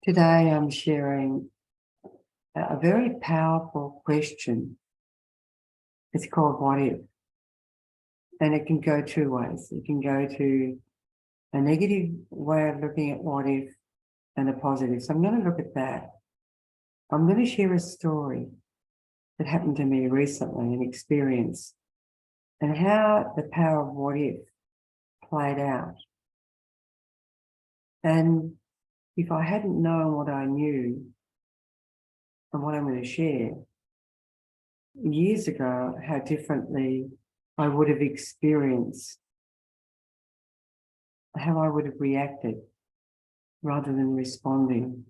Today I'm sharing a very powerful question. It's called what if? And it can go two ways. It can go to a negative way of looking at what if and a positive. So I'm going to look at that. I'm going to share a story that happened to me recently, an experience, and how the power of what if played out. And if I hadn't known what I knew and what I'm going to share, years ago, how differently I would have experienced, how I would have reacted rather than responding.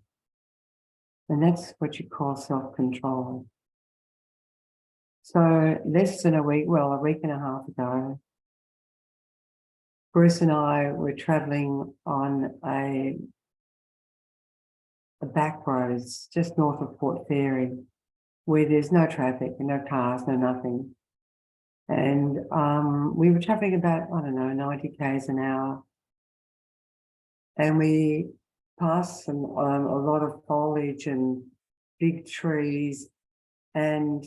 And that's what you call self-control. So less than a week and a half ago, Bruce and I were travelling on a back roads just north of Port Fairy, where there's no traffic, no cars, no nothing. And we were travelling about, 90 k's an hour. And we passed a lot of foliage and big trees. And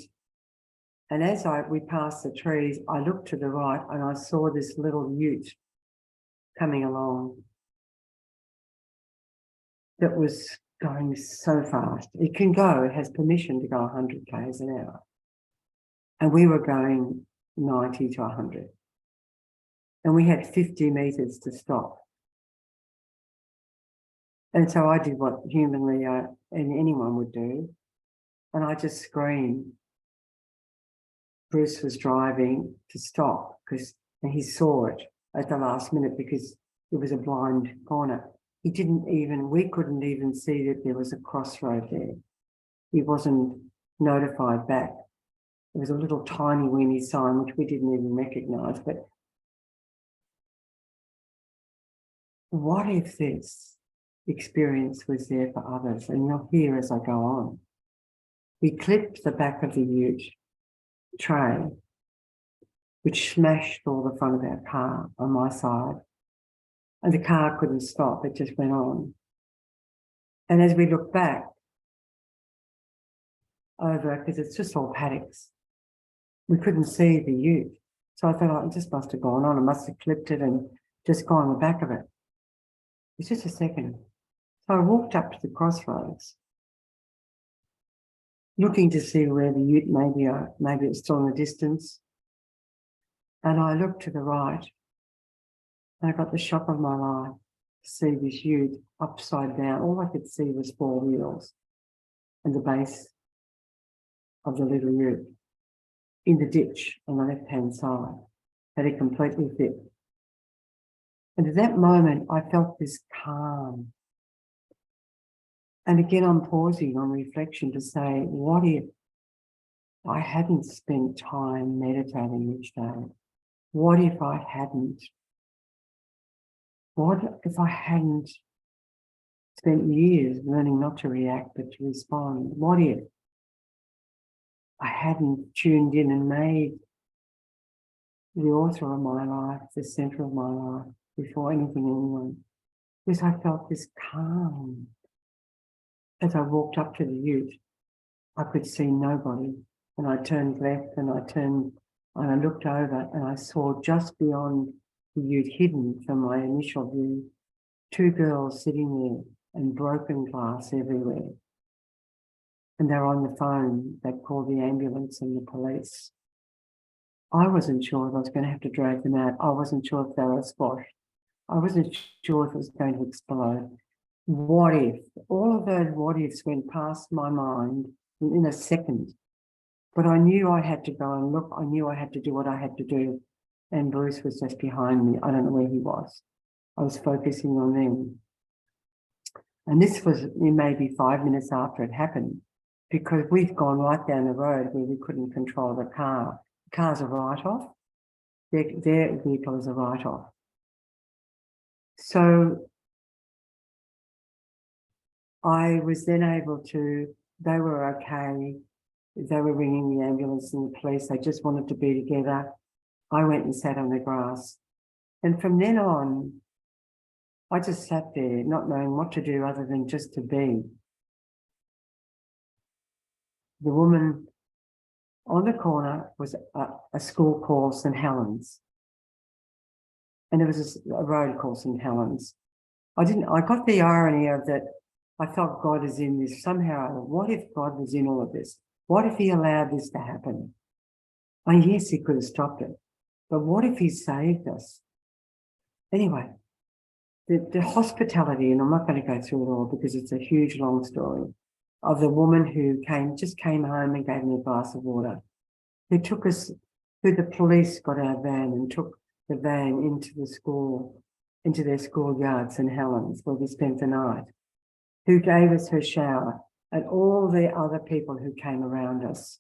as we passed the trees, I looked to the right and I saw this little ute coming along that was going so fast. It has permission to go 100 k's an hour. And we were going 90 to 100. And we had 50 metres to stop. And so I did what humanly and anyone would do. And I just screamed. Bruce was driving to stop and he saw it at the last minute because it was a blind corner. We couldn't even see that there was a crossroad there. He wasn't notified back. There was a little tiny weeny sign which we didn't even recognise. But what if this experience was there for others? And you'll hear as I go on. We clipped the back of the ute tray, which smashed all the front of our car on my side. And the car couldn't stop, it just went on. And as we looked back over, because it's just all paddocks, we couldn't see the ute. So I thought, it just must have gone on. I must have clipped it and just gone on the back of it. It's just a second. So I walked up to the crossroads, looking to see where the ute maybe it's still in the distance. And I looked to the right, and I got the shock of my life to see this ute upside down. All I could see was four wheels and the base of the little ute in the ditch on the left-hand side, that it completely fit. And at that moment, I felt this calm. And again, I'm pausing on reflection to say, what if I hadn't spent time meditating each day? What if I hadn't spent years learning not to react but to respond? What if I hadn't tuned in and made the author of my life the centre of my life before anything anyone? Because I felt this calm. As I walked up to the ute, I could see nobody. And I turned left and I looked over and I saw just beyond the ute, hidden from my initial view, two girls sitting there and broken glass everywhere. And they're on the phone. They called the ambulance and the police. I wasn't sure if I was going to have to drag them out. I wasn't sure if they were squashed. I wasn't sure if it was going to explode. What if? All of those what ifs went past my mind in a second. But I knew I had to go and look. I knew I had to do what I had to do. And Bruce was just behind me. I don't know where he was. I was focusing on them. And this was maybe 5 minutes after it happened, because we'd gone right down the road where we couldn't control the car. The car's a write-off. Their vehicle is a write-off. So I was then able to, they were okay. They were ringing the ambulance and the police. They just wanted to be together. I went and sat on the grass. And from then on, I just sat there not knowing what to do other than just to be. The woman on the corner was a school called St. Helens. And there was a road called St. Helens. I got the irony of that. I felt God is in this somehow. What if God was in all of this? What if he allowed this to happen? And yes, he could have stopped it. But what if he saved us? Anyway, the hospitality, and I'm not going to go through it all because it's a huge, long story, of the woman who just came home and gave me a glass of water, who took us, who the police got our van and took the van into the school, into their schoolyard, St. Helens, where we spent the night, who gave us her shower, and all the other people who came around us,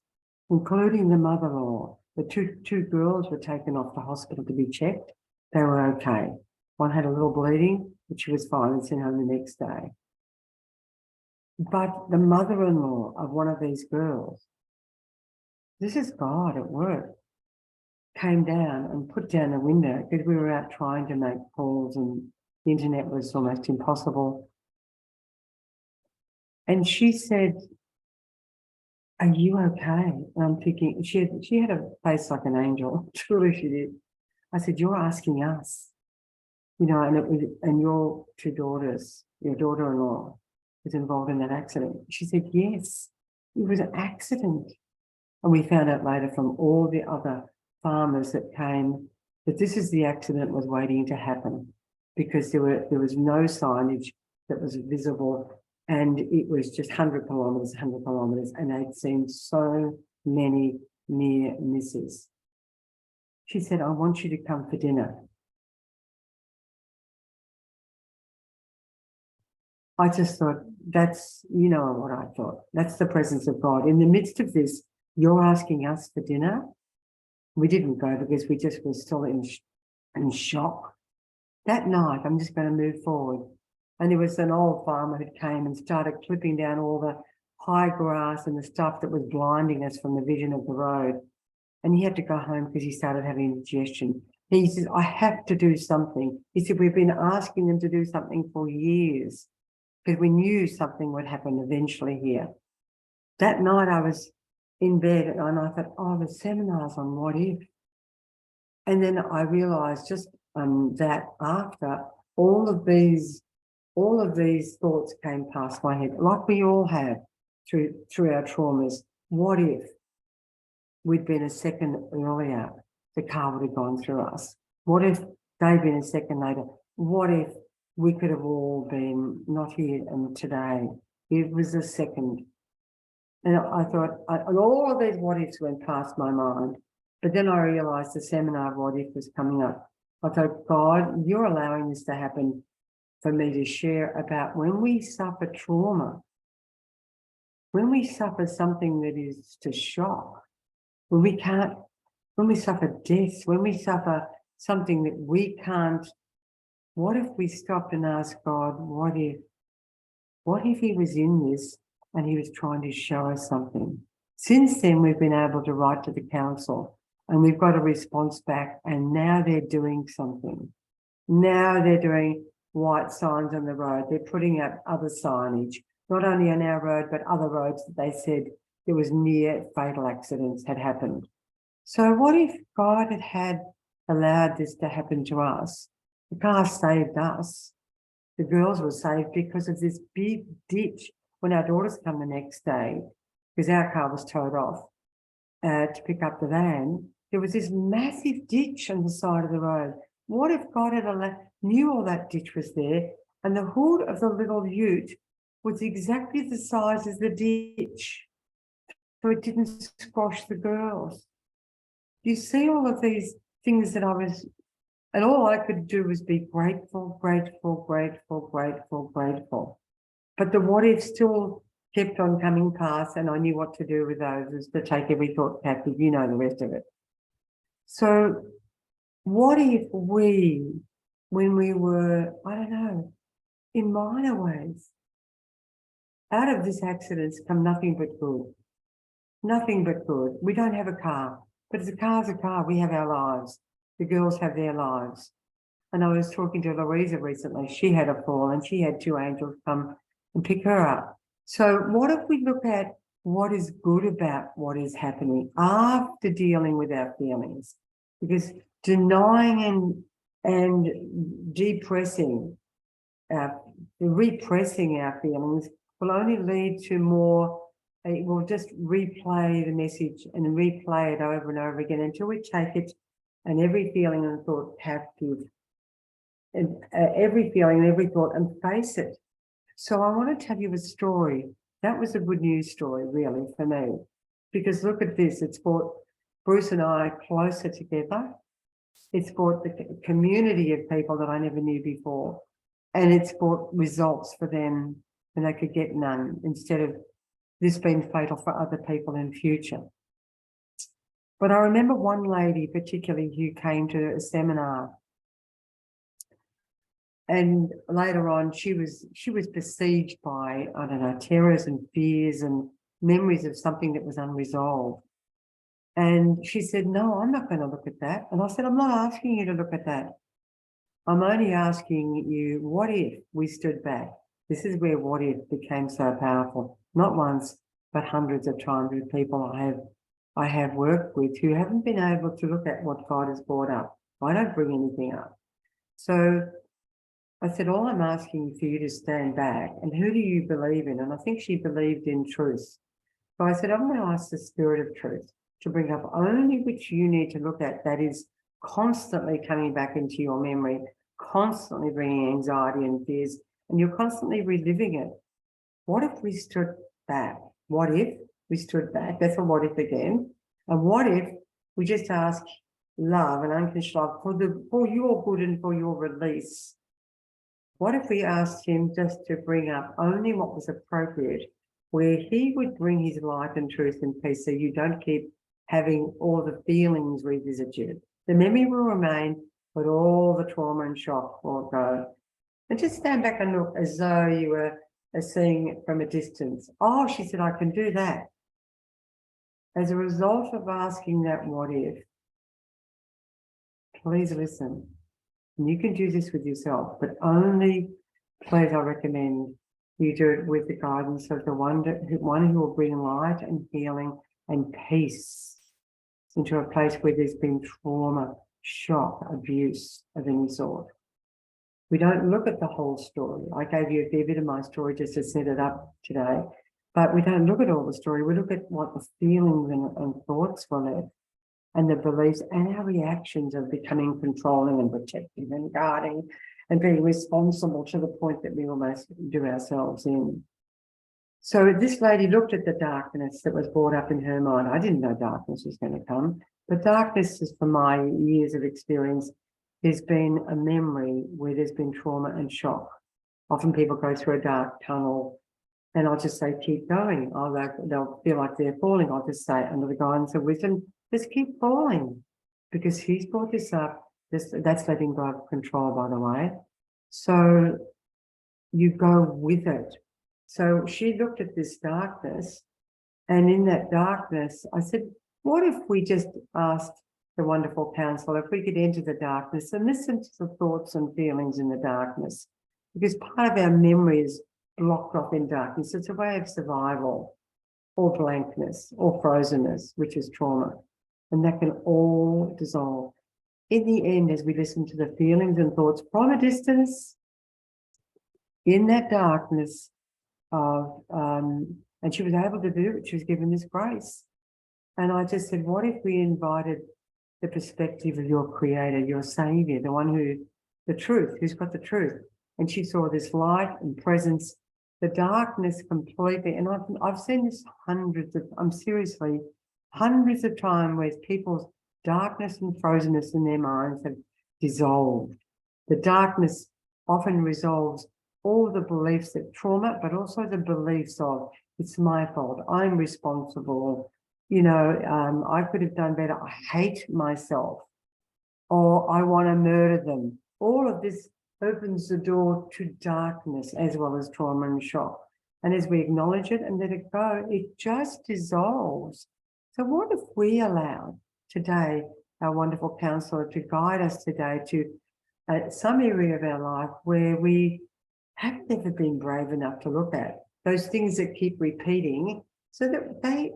including the mother-in-law. The two girls were taken off to hospital to be checked. They were okay. One had a little bleeding, but she was fine and sent home the next day. But the mother-in-law of one of these girls, this is God at work, came down and put down the window because we were out trying to make calls and the internet was almost impossible. And she said, "Are you okay?" And I'm thinking, she had a face like an angel. Truly she did. I said, "You're asking us, you know," and your two daughters, your daughter-in-law was involved in that accident. She said, "Yes, it was an accident." And we found out later from all the other farmers that came that this is the accident was waiting to happen because there was no signage that was visible. And it was just 100 kilometres, and they'd seen so many near misses. She said, "I want you to come for dinner." I just thought, that's, you know what I thought, that's the presence of God. In the midst of this, you're asking us for dinner? We didn't go because we just were still in shock. That night, I'm just going to move forward. And there was an old farmer who came and started clipping down all the high grass and the stuff that was blinding us from the vision of the road. And he had to go home because he started having indigestion. He says, "I have to do something." He said, "We've been asking them to do something for years because we knew something would happen eventually here." That night I was in bed and I thought, oh, the seminars on what if. And then I realised just that after all of these thoughts came past my head, like we all have through our traumas. What if we'd been a second earlier, the car would have gone through us? What if they'd been a second later? What if we could have all been not here and today? It was a second. And I thought, and all of these what ifs went past my mind. But then I realised the seminar what if was coming up. I thought, God, you're allowing this to happen for me to share about when we suffer trauma, when we suffer something that is to shock, when we suffer death, when we suffer something that we can't, what if we stopped and asked God, what if he was in this and he was trying to show us something? Since then, we've been able to write to the council and we've got a response back, and now they're doing something. Now they're doing white signs on the road. They're putting up other signage, not only on our road, but other roads that they said there was near fatal accidents had happened. So what if God had allowed this to happen to us? The car saved us. The girls were saved because of this big ditch. When our daughters come the next day, because our car was towed off to pick up the van, there was this massive ditch on the side of the road. What if God had knew all that ditch was there and the hood of the little ute was exactly the size as the ditch, so it didn't squash the girls? You see all of these things that and all I could do was be grateful, grateful, grateful, grateful, grateful. But the what if still kept on coming past, and I knew what to do with those, was to take every thought captive. You know the rest of it. So what if we, when we were, I don't know, in minor ways, out of this accidents come nothing but good. Nothing but good. We don't have a car, but as a car's a car, we have our lives. The girls have their lives. And I was talking to Louisa recently. She had a fall and she had two angels come and pick her up. So what if we look at what is good about what is happening after dealing with our feelings? Because denying and depressing, repressing our feelings will only lead to more. It will just replay the message and replay it over and over again until we take it and every feeling and thought captive, and every feeling and every thought, and face it. So I want to tell you a story. That was a good news story, really, for me, because look at this. It's brought Bruce and I closer together. It's brought the community of people that I never knew before, and it's brought results for them when they could get none, instead of this being fatal for other people in future. But I remember one lady particularly who came to a seminar, and later on she was besieged by, I don't know, terrors and fears and memories of something that was unresolved. And she said, no, I'm not going to look at that. And I said, I'm not asking you to look at that. I'm only asking you, what if we stood back? This is where what if became so powerful, not once, but hundreds of times with people I have worked with who haven't been able to look at what God has brought up. I don't bring anything up. So I said, all I'm asking for you to stand back, and who do you believe in? And I think she believed in truth. So I said, I'm going to ask the spirit of truth to bring up only which you need to look at, that is constantly coming back into your memory, constantly bringing anxiety and fears, and you're constantly reliving it. What if we stood back? What if we stood back? That's a what if again. And what if we just ask love and unconditional love for your good and for your release? What if we asked him just to bring up only what was appropriate, where he would bring his light and truth and peace, so you don't keep having all the feelings revisit you. The memory will remain, but all the trauma and shock will go. And just stand back and look as though you were seeing it from a distance. Oh, she said, I can do that. As a result of asking that what if, please listen. And you can do this with yourself, but only, please, I recommend you do it with the guidance of the one who will bring light and healing and peace into a place where there's been trauma, shock, abuse of any sort. We don't look at the whole story. I gave you a fair bit of my story just to set it up today, but we don't look at all the story. We look at what the feelings and thoughts were left, and the beliefs and our reactions of becoming controlling and protective and guarding and being responsible to the point that we almost do ourselves in. So this lady looked at the darkness that was brought up in her mind. I didn't know darkness was going to come, but darkness is, from my years of experience, there's been a memory where there's been trauma and shock. Often people go through a dark tunnel, and I'll just say, keep going. They'll feel like they're falling. I'll just say, under the guidance of wisdom, just keep falling, because he's brought this up. That's letting go of control, by the way. So you go with it. So she looked at this darkness, and in that darkness, I said, what if we just asked the wonderful counsel if we could enter the darkness and listen to the thoughts and feelings in the darkness? Because part of our memory is blocked off in darkness. It's a way of survival, or blankness, or frozenness, which is trauma. And that can all dissolve. In the end, as we listen to the feelings and thoughts from a distance, in that darkness of, and she was able to do it. She was given this grace. And I just said, what if we invited the perspective of your creator, your savior, the one the truth, who's got the truth. And she saw this light and presence, the darkness completely. And I've seen this hundreds of times where people's darkness and frozenness in their minds have dissolved. The darkness often resolves all the beliefs of trauma, but also the beliefs of, it's my fault, I'm responsible, I could have done better, I hate myself, or I want to murder them. All of this opens the door to darkness as well as trauma and shock. And as we acknowledge it and let it go, it just dissolves. So what if we allowed today our wonderful counsellor to guide us today to some area of our life where we have never been brave enough to look at, those things that keep repeating, so that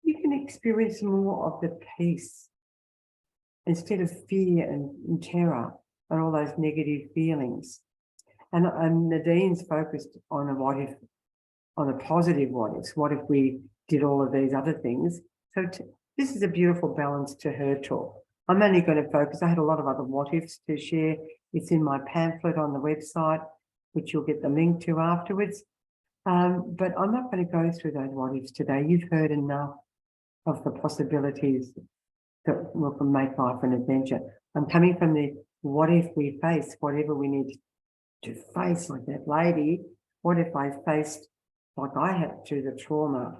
you can experience more of the peace instead of fear and terror and all those negative feelings. And Nadine's focused on a what if, on a positive what ifs. What if we did all of these other things? So this is a beautiful balance to her talk. I'm only going to focus. I had a lot of other what ifs to share. It's in my pamphlet on the website, which you'll get the link to afterwards. But I'm not going to go through those what ifs today. You've heard enough of the possibilities that will make life an adventure. I'm coming from the what if we face whatever we need to face, like that lady. What if I faced, like I had to, the trauma,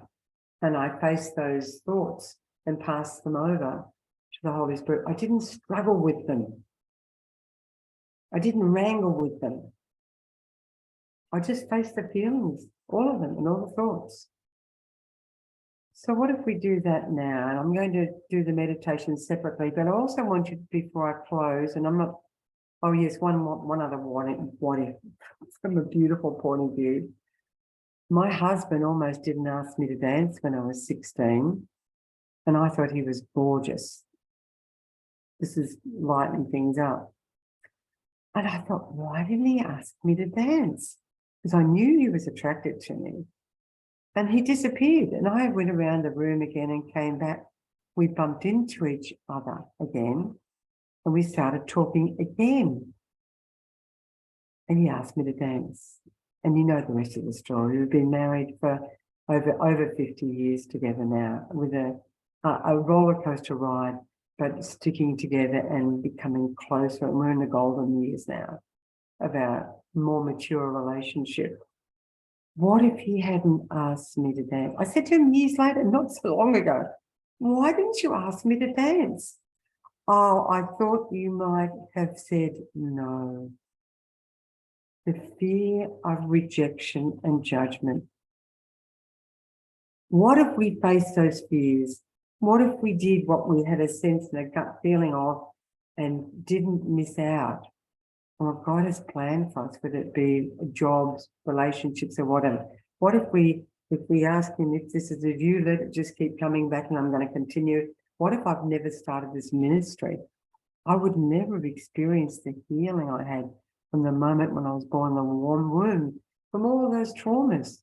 and I faced those thoughts and passed them over to the Holy Spirit? I didn't struggle with them. I didn't wrangle with them. I just faced the feelings, all of them, and all the thoughts. So what if we do that now? And I'm going to do the meditation separately, but I also want you, before I close, and I'm not, oh yes, one other what if, from a beautiful point of view. My husband almost didn't ask me to dance when I was 16, and I thought he was gorgeous. This is lightening things up. And I thought, why didn't he ask me to dance? Because I knew he was attracted to me. And he disappeared, and I went around the room again and came back. We bumped into each other again, and we started talking again. And he asked me to dance. And you know the rest of the story. We've been married for over 50 years together now, with a roller coaster ride, but sticking together and becoming closer. And we're in the golden years now of our more mature relationship. What if he hadn't asked me to dance? I said to him years later, not so long ago, why didn't you ask me to dance? Oh, I thought you might have said no. The fear of rejection and judgment. What if we faced those fears? What if we did what we had a sense and a gut feeling of and didn't miss out on what God has planned for us, whether it be jobs, relationships, or whatever? What if we ask him, if this is a view, let it just keep coming back and I'm going to continue? What if I've never started this ministry? I would never have experienced the healing I had from the moment when I was born in the warm womb, from all of those traumas,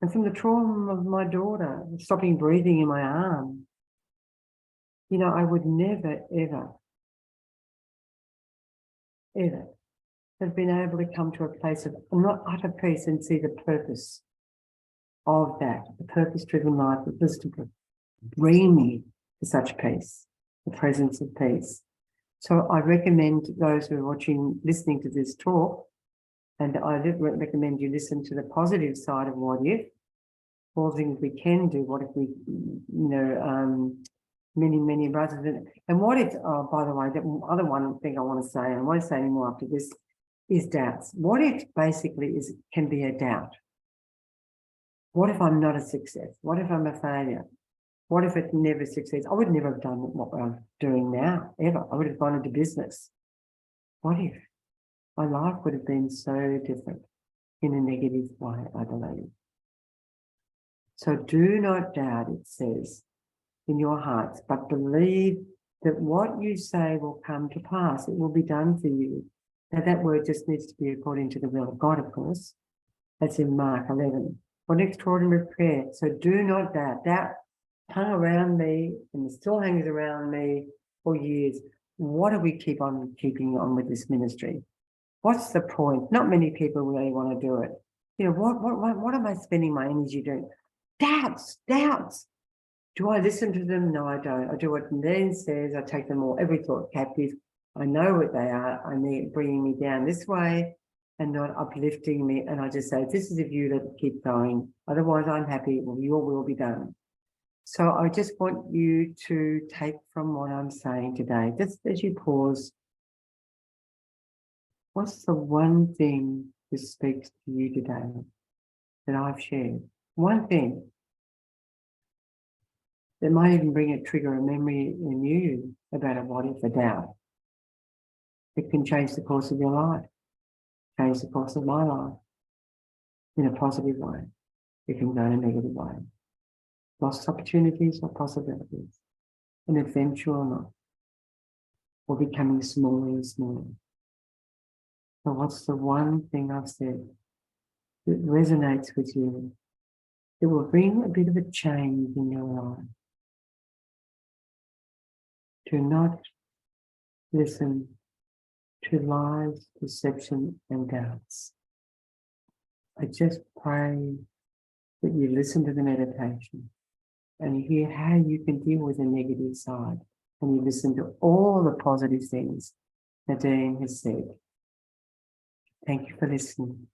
and from the trauma of my daughter stopping breathing in my arm. You know, I would never, ever have been able to come to a place of not utter peace and see the purpose of that, the purpose-driven life that was to bring me to such peace, the presence of peace. So I recommend those who are listening to this talk, and I recommend you listen to the positive side of what if, all things we can do, what if we, many rather than, and what if, oh, by the way, that other one thing I want to say, and I won't say any more after this, is doubts. What if basically can be a doubt? What if I'm not a success? What if I'm a failure? What if it never succeeds? I would never have done what I'm doing now, ever. I would have gone into business. What if? My life would have been so different in a negative way, I believe. So do not doubt, it says, in your hearts, but believe that what you say will come to pass. It will be done for you. Now that word just needs to be according to the will of God, of course. That's in Mark 11. What an extraordinary prayer. So do not doubt. Doubt hung around me and it still hangs around me for years. What do we keep on keeping on with this ministry? What's the point? Not many people really want to do it. You know, what am I spending my energy doing? Doubts. Do I listen to them? No, I don't. I do what then says. I take them all, every thought captive. I know what they are. I need bringing me down this way and not uplifting me. And I just say, this is a view, let it keep going. Otherwise, I'm happy. Well, your will be done. So I just want you to take from what I'm saying today, just as you pause, what's the one thing that speaks to you today that I've shared? One thing that might even trigger a memory in you about a what if, a doubt. It can change the course of your life, change the course of my life in a positive way. It can go in a negative way. Lost opportunities or possibilities, an adventure or not, or becoming smaller and smaller. So what's the one thing I've said that resonates with you, that will bring a bit of a change in your life? Do not listen to lies, deception, and doubts. I just pray that you listen to the meditation and you hear how you can deal with the negative side, and you listen to all the positive things Nadine has said. Thank you for listening.